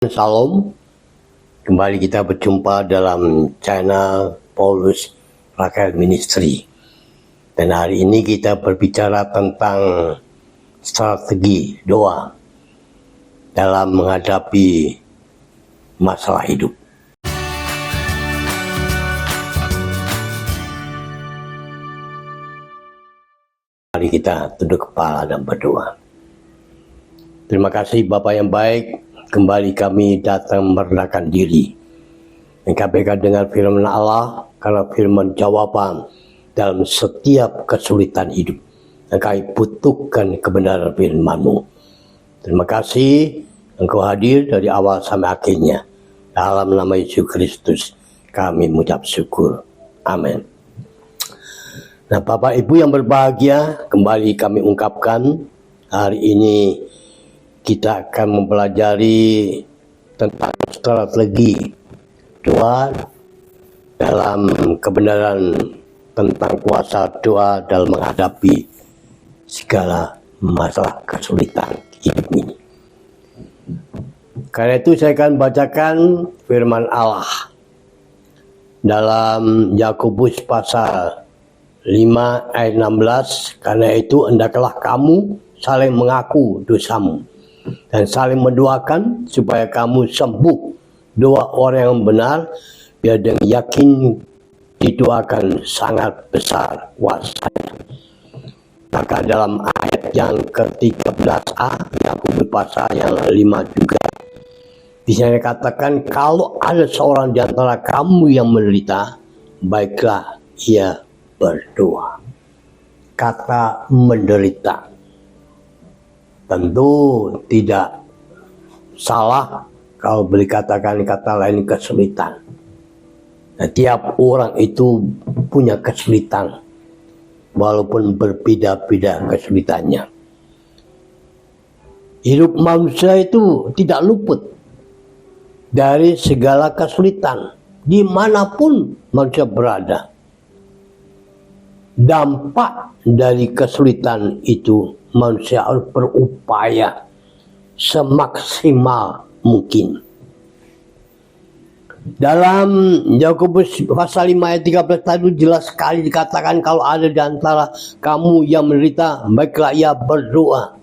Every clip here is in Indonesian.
Salam, kembali kita berjumpa dalam channel Paulus Rakel Ministry. Dan hari ini kita berbicara tentang strategi doa dalam menghadapi masalah hidup. Mari kita tunduk kepala dan berdoa. Terima kasih Bapa yang baik. Kembali kami datang merendahkan diri. Dan kami akan dengar firman Allah, karena firman jawaban dalam setiap kesulitan hidup. Dan kami butuhkan kebenaran firman-Mu. Terima kasih Engkau hadir dari awal sampai akhirnya. Dalam nama Yesus Kristus kami mengucap syukur. Amin. Nah, Bapak Ibu yang berbahagia, kembali kami ungkapkan hari ini kita akan mempelajari tentang strategi doa dalam kebenaran tentang kuasa doa dalam menghadapi segala masalah kesulitan hidup ini. Karena itu saya akan bacakan firman Allah dalam Yakobus pasal 5 ayat 16. Karena itu hendaklah kamu saling mengaku dosamu dan saling mendoakan supaya kamu sembuh. Doa orang yang benar biar dengan yakin didoakan sangat besar kuasanya. Maka dalam ayat yang ke-13a Yakobus pasal yang 5 juga di sana katakan, kalau ada seorang di antara kamu yang menderita, baiklah ia berdoa. Kata menderita tentu tidak salah kalau boleh katakan kata lain kesulitan. Nah, tiap orang itu punya kesulitan walaupun berbeda-beda kesulitannya. Hidup manusia itu tidak luput dari segala kesulitan dimanapun manusia berada. Dampak dari kesulitan itu manusia harus berupaya semaksimal mungkin. Dalam Yakobus pasal 5 ayat 13 tadi jelas sekali dikatakan, kalau ada di antara kamu yang menderita, baiklah ia berdoa.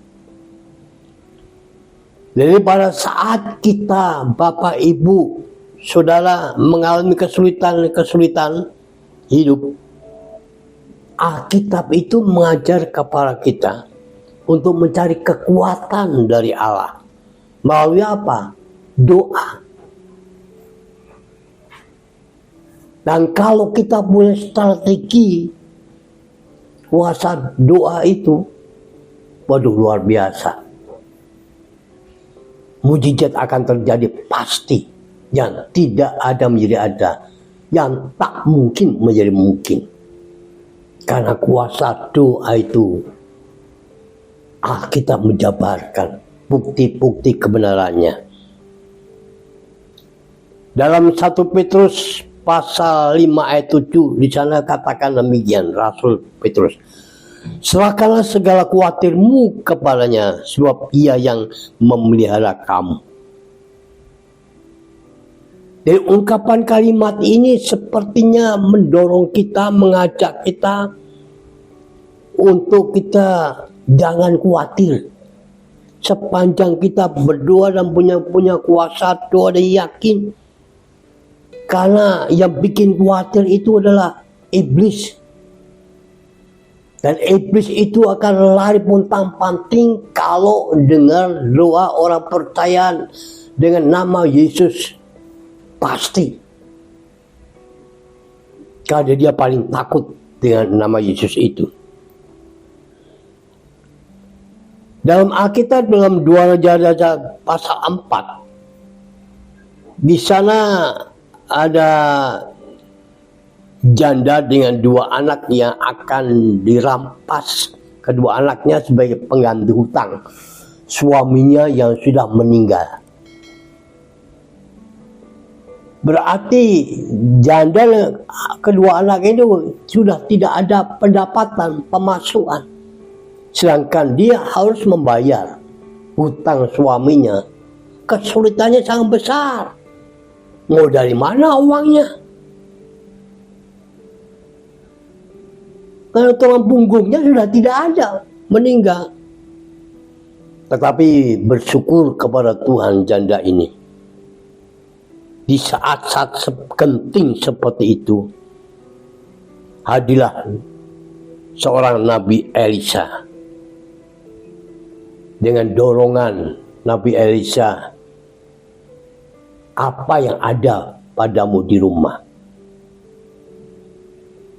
Jadi pada saat kita, Bapak, Ibu, Saudara mengalami kesulitan hidup, Alkitab itu mengajar kepada kita untuk mencari kekuatan dari Allah. Melalui apa? Doa. Dan kalau kita punya strategi kuasa doa itu, waduh, luar biasa. Mujizat akan terjadi pasti. Yang tidak ada menjadi ada. Yang tak mungkin menjadi mungkin. Karena kuasa doa itu Alkitab menjabarkan bukti-bukti kebenarannya. Dalam 1 Petrus pasal 5 ayat 7 di sana katakan demikian Rasul Petrus. Serahkanlah segala khawatirmu kepadanya, sebab ia yang memelihara kamu. Dari ungkapan kalimat ini sepertinya mendorong kita, mengajak kita untuk kita jangan khawatir. Sepanjang kita berdoa dan punya kuasa doa dan yakin. Karena yang bikin khawatir itu adalah iblis. Dan iblis itu akan lari pontang-panting kalau dengar doa orang percaya dengan nama Yesus. Pasti. Karena dia paling takut dengan nama Yesus itu. Dalam Alkitab dalam 2 Raja pasal 4. Di sana ada janda dengan 2 anak yang akan dirampas kedua anaknya sebagai pengganti hutang suaminya yang sudah meninggal. Berarti janda kedua anak itu sudah tidak ada pendapatan, pemasukan. Sedangkan dia harus membayar hutang suaminya kesulitannya sangat besar. Mau dari mana uangnya? Karena tulang punggungnya sudah tidak ada, meninggal. Tetapi bersyukur kepada Tuhan janda ini. Di saat-saat genting seperti itu, hadirlah seorang Nabi Elisa. Dengan dorongan Nabi Elisa, apa yang ada padamu di rumah?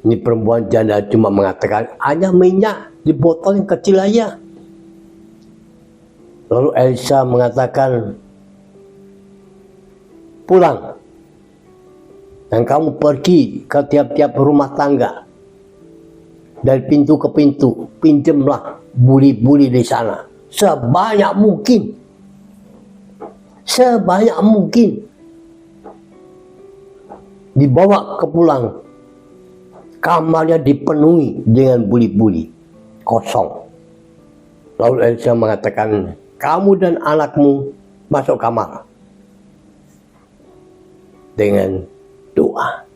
Ini perempuan janda cuma mengatakan, hanya minyak di botol yang kecil aja. Lalu Elisa mengatakan, pulang. Dan kamu pergi ke tiap-tiap rumah tangga. Dari pintu ke pintu, pinjamlah buli-buli di sana. Sebanyak mungkin. Sebanyak mungkin. Dibawa ke pulang. Kamarnya dipenuhi dengan buli-buli. Kosong. Lalu Elisa mengatakan, kamu dan anakmu masuk kamar. Dengan doa.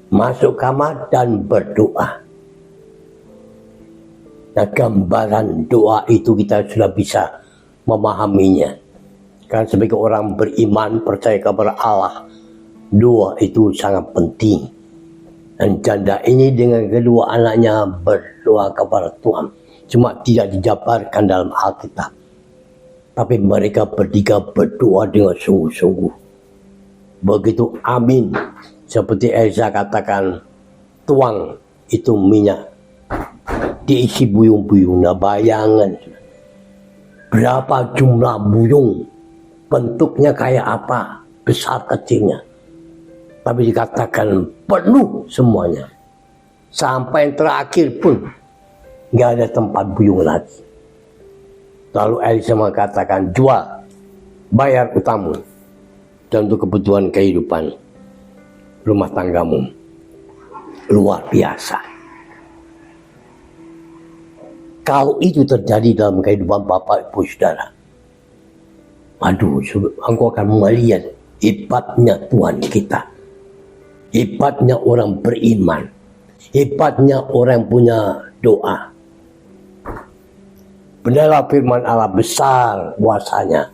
Masuk kamar dan berdoa. Nah, gambaran doa itu kita sudah bisa memahaminya. Karena sebagai orang beriman, percaya kepada Allah, doa itu sangat penting. Dan janda ini dengan kedua anaknya berdoa kepada Tuhan. Cuma tidak dijabarkan dalam Alkitab. Tapi mereka bertiga berdoa dengan sungguh-sungguh. Begitu amin. Seperti Elisa katakan, tuang itu minyak. Diisi buyung-buyung. Nah, bayangan. Berapa jumlah buyung. Bentuknya kayak apa. Besar kecilnya. Tapi dikatakan penuh semuanya. Sampai yang terakhir pun nggak ada tempat buyung lagi. Lalu Elisa mengatakan, jual, bayar utangmu. Dan untuk kebutuhan kehidupan rumah tanggamu. Luar biasa. Kalau itu terjadi dalam kehidupan Bapak Ibu Saudara, aduh, engkau akan melihat hebatnya Tuhan kita. Hebatnya orang beriman. Hebatnya orang yang punya doa. Benar firman Allah besar kuasanya.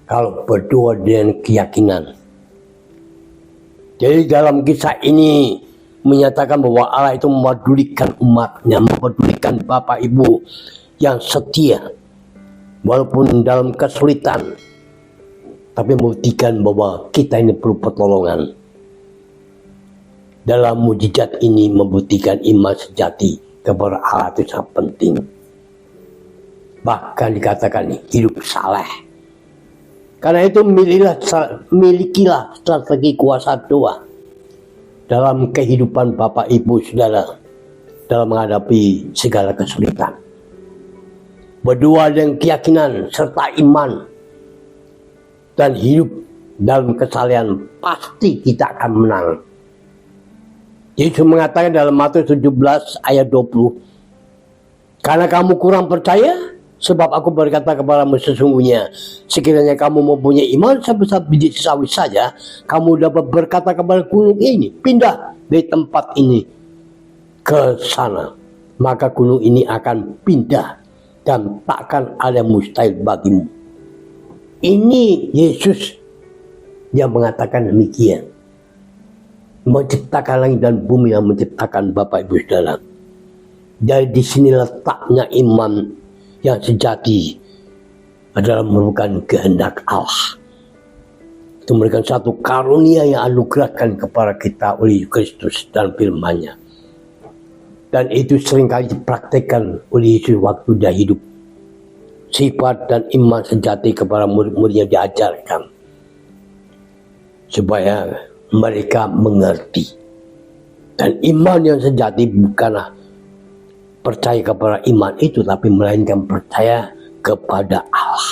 Kalau berdoa dengan keyakinan. Jadi dalam kisah ini menyatakan bahwa Allah itu memedulikan umatnya, memedulikan Bapak Ibu yang setia. Walaupun dalam kesulitan. Tapi membuktikan bahwa kita ini perlu pertolongan. Dalam mujizat ini membuktikan iman sejati kepada Allah itu sangat penting. Bahkan dikatakan hidup saleh. Karena itu milikilah strategi kuasa doa dalam kehidupan Bapak Ibu Saudara dalam menghadapi segala kesulitan. Berdoa dengan keyakinan serta iman dan hidup dalam kesalehan, pasti kita akan menang. Yesus mengatakan dalam Matius 17 ayat 20, karena kamu kurang percaya, sebab aku berkata kepadamu sesungguhnya, sekiranya kamu mempunyai iman sebesar biji sawi saja, kamu dapat berkata kepada gunung ini, pindah dari tempat ini ke sana. Maka gunung ini akan pindah dan takkan ada yang mustahil bagimu. Ini Yesus yang mengatakan demikian. Menciptakan langit dan bumi, yang menciptakan Bapak Ibu Saudara. Dari di sini letaknya iman yang sejati adalah merupakan kehendak Allah. Itu merupakan satu karunia yang anugerahkan kepada kita oleh Kristus dan firman-Nya. Dan itu seringkali dipraktikkan oleh Yesus waktu dia hidup. Sifat dan iman sejati kepada murid-muridnya diajarkan. Supaya mereka mengerti. Dan iman yang sejati bukanlah percaya kepada iman itu, tapi melainkan percaya kepada Allah.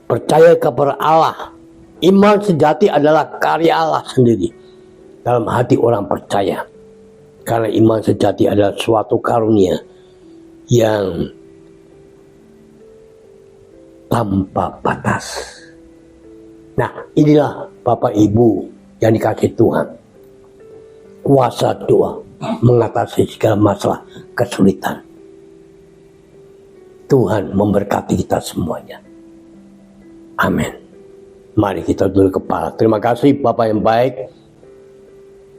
Percaya kepada Allah. Iman sejati adalah karya Allah sendiri dalam hati orang percaya. Karena iman sejati adalah suatu karunia yang tanpa batas. Nah, inilah Bapak Ibu yang dikasih Tuhan. Kuasa doa mengatasi segala masalah kesulitan. Tuhan memberkati kita semuanya. Amin. Mari kita tunduk kepala. Terima kasih Bapak yang baik.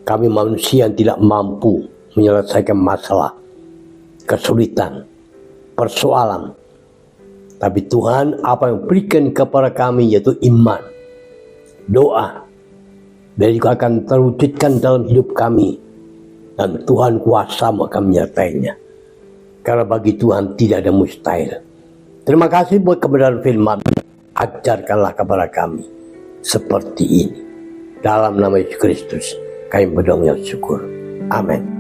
Kami manusia yang tidak mampu menyelesaikan masalah, kesulitan, persoalan. Tapi Tuhan apa yang berikan kepada kami yaitu iman, doa, dan juga akan terwujudkan dalam hidup kami. Dan Tuhan kuasa akan menyertainya. Karena bagi Tuhan tidak ada mustahil. Terima kasih buat kebenaran firman. Ajarkanlah kepada kami seperti ini. Dalam nama Yesus Kristus kami berdoa syukur. Amin.